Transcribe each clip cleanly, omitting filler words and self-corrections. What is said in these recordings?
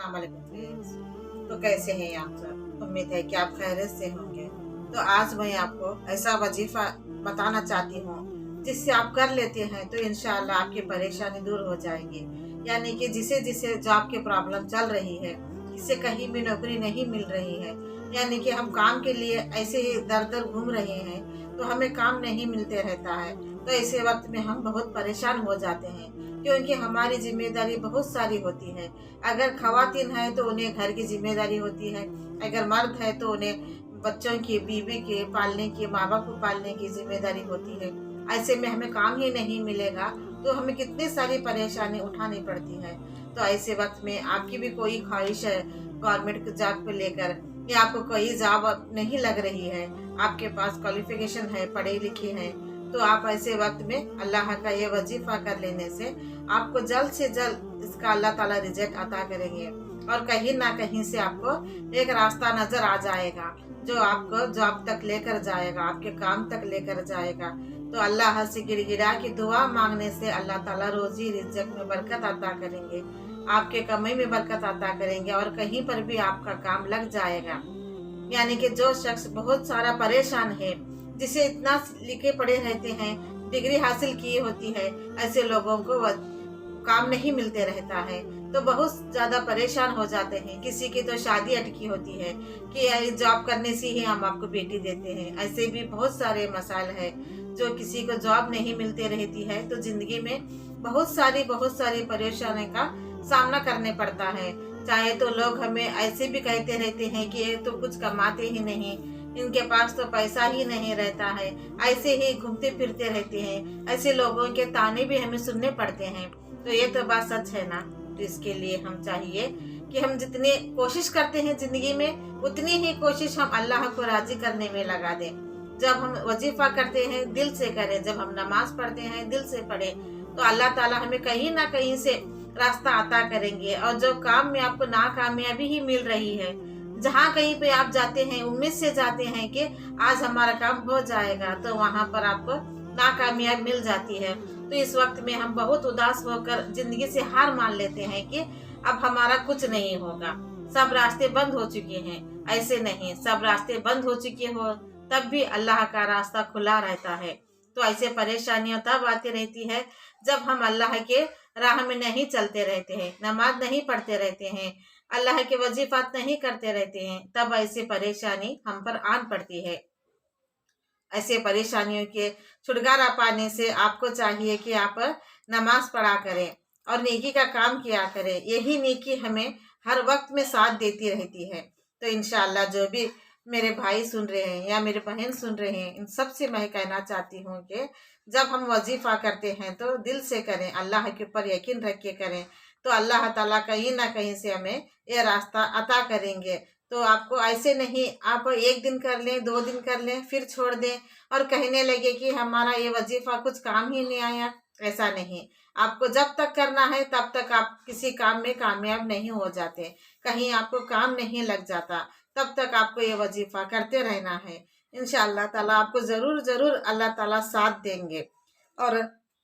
अस्सलाम वालेकुम फ्रेंड्स। तो कैसे हैं आप सब? उम्मीद है कि आप खैरियत से होंगे। तो आज मैं आपको ऐसा वजीफा बताना चाहती हूँ जिससे आप कर लेते हैं तो इंशाअल्लाह आपकी परेशानी दूर हो जाएगी। यानी कि जिसे जिसे जॉब की प्रॉब्लम चल रही है, किसे कहीं भी नौकरी नहीं मिल रही है, यानी कि हम काम के लिए ऐसे ही दर दर घूम रहे हैं तो हमें काम नहीं मिलते रहता है। तो ऐसे वक्त में हम बहुत परेशान हो जाते हैं क्योंकि हमारी जिम्मेदारी बहुत सारी होती है। अगर खवातीन है तो उन्हें घर की जिम्मेदारी होती है, अगर मर्द है तो उन्हें बच्चों की, बीवी के पालने की, माँ बाप को पालने की जिम्मेदारी होती है। ऐसे में हमें काम ही नहीं मिलेगा तो हमें कितनी सारी परेशानी उठानी पड़ती है। तो ऐसे वक्त में आपकी भी कोई ख्वाहिश है गवर्नमेंट जॉब को लेकर, या आपको कोई जॉब नहीं लग रही है, आपके पास क्वालिफिकेशन है, पढ़े लिखे हैं, तो आप ऐसे वक्त में अल्लाह का ये वजीफा कर लेने से आपको जल्द से जल्द इसका अल्लाह ताला रिजल्ट अता करेंगे और कहीं ना कहीं से आपको एक रास्ता नजर आ जाएगा जो आपको जॉब तक लेकर जाएगा, आपके काम तक लेकर जाएगा। तो अल्लाह से गिड़गिड़ा की दुआ मांगने से अल्लाह ताला रोजी रिज़्क़ में बरकत अता करेंगे, आपके कमाई में बरकत अता करेंगे और कहीं पर भी आपका काम लग जाएगा। यानी कि जो शख्स बहुत सारा परेशान है, जिसे इतना लिखे पढ़े रहते हैं, डिग्री हासिल की होती है, ऐसे लोगों को काम नहीं मिलते रहता है तो बहुत ज्यादा परेशान हो जाते हैं। किसी की तो शादी अटकी होती है कि जॉब करने से ही हम आपको बेटी देते हैं। ऐसे भी बहुत सारे मसाइल है जो किसी को जॉब नहीं मिलते रहती है तो जिंदगी में बहुत सारी परेशानी का सामना करने पड़ता है। चाहे तो लोग हमें ऐसे भी कहते रहते हैं कि ये तो कुछ कमाते ही नहीं, इनके पास तो पैसा ही नहीं रहता है, ऐसे ही घूमते फिरते रहते हैं। ऐसे लोगों के ताने भी हमें सुनने पड़ते हैं। तो ये तो बात सच है ना। तो इसके लिए हम चाहिए कि हम जितनी कोशिश करते हैं जिंदगी में, उतनी ही कोशिश हम अल्लाह को राजी करने में लगा दें। जब हम वजीफा करते हैं दिल से करें, जब हम नमाज पढ़ते हैं दिल से पढ़े, तो अल्लाह ताला हमें कहीं ना कहीं से रास्ता अता करेंगे। और जो काम में आपको नाकामयाबी ही मिल रही है, जहाँ कहीं पे आप जाते हैं उम्मीद से जाते हैं कि आज हमारा काम हो जाएगा, तो वहां पर आपको नाकामयाब मिल जाती है। तो इस वक्त में हम बहुत उदास होकर जिंदगी से हार मान लेते हैं कि अब हमारा कुछ नहीं होगा, सब रास्ते बंद हो चुके हैं। ऐसे नहीं, सब रास्ते बंद हो चुके हो तब भी अल्लाह का रास्ता खुला रहता है। तो ऐसे परेशानियां तब आती रहती है जब हम अल्लाह के राह में नहीं चलते रहते हैं, नमाज नहीं पढ़ते रहते हैं, अल्लाह के वजीफात नहीं करते रहते हैं, तब ऐसी परेशानी हम पर आन पड़ती है। ऐसे परेशानियों के छुटकारा पाने से आपको चाहिए कि आप नमाज पढ़ा करें और नेकी का काम किया करें। यही नेकी हमें हर वक्त में साथ देती रहती है। तो इंशाअल्लाह जो भी मेरे भाई सुन रहे हैं या मेरे बहन सुन रहे हैं, इन सब से मैं कहना चाहती हूँ कि जब हम वजीफा करते हैं तो दिल से करें, अल्लाह के ऊपर यकीन रख के करें, तो अल्लाह ताला कहीं ना कहीं से हमें ये रास्ता अता करेंगे। तो आपको ऐसे नहीं आप एक दिन कर लें, 2 दिन कर लें, फिर छोड़ दें और कहने लगे कि हमारा ये वजीफा कुछ काम ही नहीं आया। ऐसा नहीं, आपको जब तक करना है तब तक आप किसी काम में कामयाब नहीं हो जाते, कहीं आपको काम नहीं लग जाता, तब तक आपको ये वजीफा करते रहना है। इंशाअल्लाह ताला आपको जरूर जरूर अल्लाह ताला साथ देंगे। और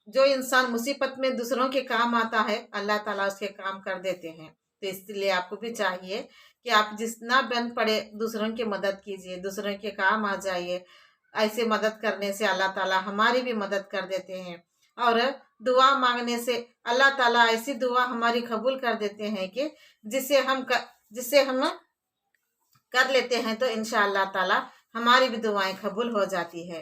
जो इंसान मुसीबत में दूसरों के काम आता है, अल्लाह ताला उसके काम कर देते हैं। तो इसलिए आपको भी चाहिए कि आप जितना बन पड़े दूसरों की मदद कीजिए, दूसरों के काम आ जाइए। ऐसे मदद करने से अल्लाह ताला हमारी भी मदद कर देते हैं। और दुआ मांगने से अल्लाह ताला ऐसी दुआ हमारी कबूल कर देते हैं कि जिसे हम कर लेते हैं तो इंशाअल्लाह ताला हमारी भी दुआएं कबूल हो जाती है।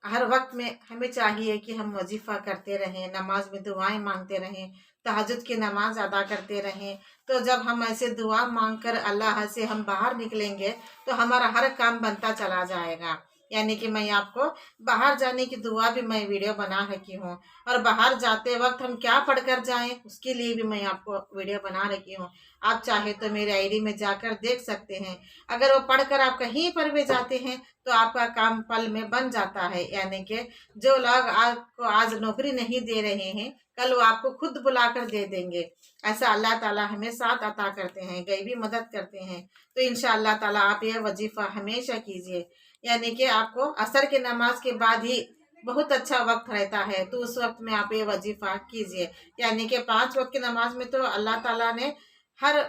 हर वक्त में हमें चाहिए कि हम वजीफा करते रहें, नमाज में दुआएं मांगते रहें, तहज्जुद की नमाज अदा करते रहें। तो जब हम ऐसे दुआ मांगकर अल्लाह से हम बाहर निकलेंगे तो हमारा हर काम बनता चला जाएगा। यानी कि मैं आपको बाहर जाने की दुआ भी मैं वीडियो बना रखी हूँ, और बाहर जाते वक्त हम क्या पढ़कर जाएं उसके लिए भी मैं आपको वीडियो बना रखी हूँ। आप चाहे तो मेरे आईडी में जाकर देख सकते हैं। अगर वो पढ़कर आप कहीं पर भी जाते हैं तो आपका काम पल में बन जाता है। यानी कि जो लोग आपको आज नौकरी नहीं दे रहे हैं, कल वो आपको खुद बुलाकर दे देंगे। ऐसा अल्लाह ताला हमें साथ अता करते हैं, गैबी मदद करते हैं। तो इंशाअल्लाह ताला आप यह वजीफा हमेशा कीजिए। यानी कि आपको असर के नमाज के बाद ही बहुत अच्छा वक्त रहता है, तो उस वक्त में आप ये वजीफा कीजिए। यानी कि 5 वक्त की नमाज में तो अल्लाह ताला ने हर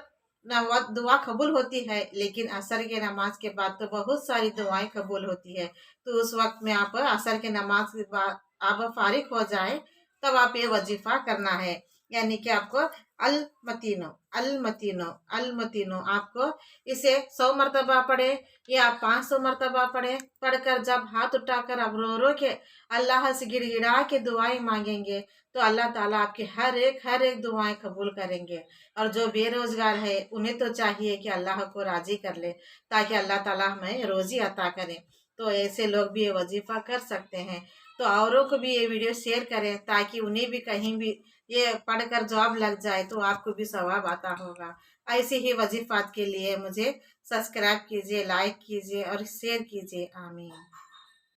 दुआ कबूल होती है, लेकिन असर के नमाज के बाद तो बहुत सारी दुआएं कबूल होती है। तो उस वक्त में आप असर के नमाज के बाद आप फारिग हो जाए, तब आप ये वजीफा करना है। यानी कि आपको अल मतीनो अल मतीनो अल मतीनो आपको इसे 100 मरतबा पढ़े या 500 मरतबा पढ़े। पढ़कर जब हाथ उठाकर आप रो रो के अल्लाह से गिड़गिड़ा के दुआएं मांगेंगे, तो अल्लाह ताला आपकी हर एक दुआएं कबूल करेंगे। और जो बेरोजगार है, उन्हें तो चाहिए कि अल्लाह को राजी कर ले, ताकि अल्लाह ताला हमें रोजी अता करे। तो ऐसे लोग भी ये वजीफा कर सकते हैं। तो औरों को भी ये वीडियो शेयर करें, ताकि उन्हें भी कहीं भी ये पढ़कर जॉब लग जाए, तो आपको भी सवाब आता होगा। ऐसे ही वजीफात के लिए मुझे सब्सक्राइब कीजिए, लाइक कीजिए और शेयर कीजिए। आमीन।